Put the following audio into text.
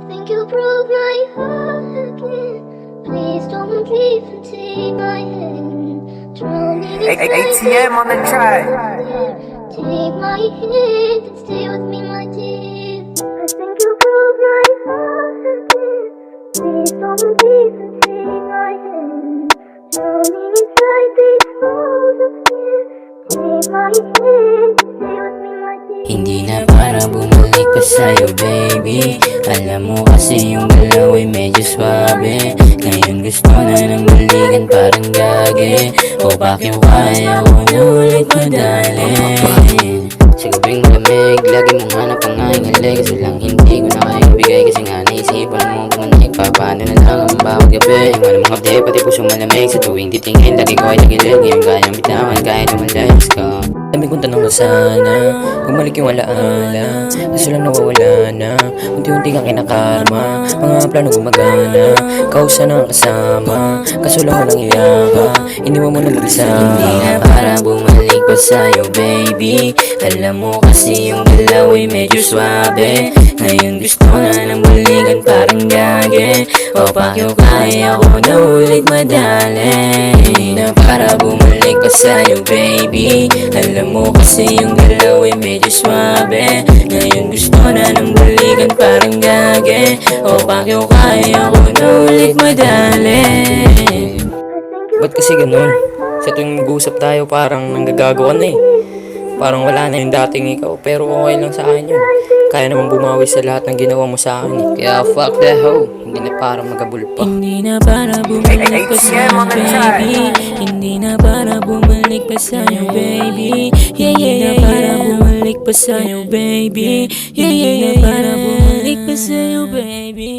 think you broke my heart again. Please don't leave and take my hand. Drowning inside ATM on the track. Take my hand and stay with me, my dear. I think you broke my heart again. Please don't leave and take my hand. Drowning inside these walls of fear. Take my hand and stay with me, my dear. Hindi na para bumalik pa sa'yo, baby. Alam mo kasi yung galaw ay medyo swabe. Ngayon gusto na ng balikan parang gagi. O bakit kaya ko na ulit madali? Sa gabing malamig, lagi mong hanap ang aking halik. Kasi lang hindi ko na kaya ibigay. Kasi nga naisipan mo bumalik pa. Paano na lang ang bawat gabi? Yung alam mga update, pati puso malamig. Sa tuwing titingin, lagi ko ay nagilig. Ngayon kayang bitawan kahit umalis ka. Dami kong tanong na sana bumalik yung alaala. Kaso lang nawawala na. Unti-unti kang kinakarma. Mga plano gumagana. Kausa na ang kasama. Kaso lang walang iyaka. Iniwan mo na mag-isa. Hindi na para bumalik pa sa'yo, baby. Alam mo kasi yung galaw ay medyo swabe. Ngayon gusto na ng balikan parang gagi. O bakit kaya ko na ulit madali? Hindi na para bumalik pa sa'yo, baby. Alam mo kasi yung galaw ay medyo swabe. Ngayon gusto na ng balikan parang gagi. O bakit kaya ko na ulit madali? Ba't kasi ganun? Sa tuwing mag-usap tayo parang nanggagago ka na eh. Parang wala na yung dating ikaw. Pero okay lang sa akin yun. Kaya naman bumawi sa lahat ng ginawa mo sa akin eh. Kaya fuck that hoe. Hindi na para magabul pa. Hindi na para bumalik pa sa'yo, baby. Hindi na para bumalik pa sa'yo, baby. Hindi na para bumalik pa sa'yo, baby. Hindi na para bumalik pa sa'yo, baby.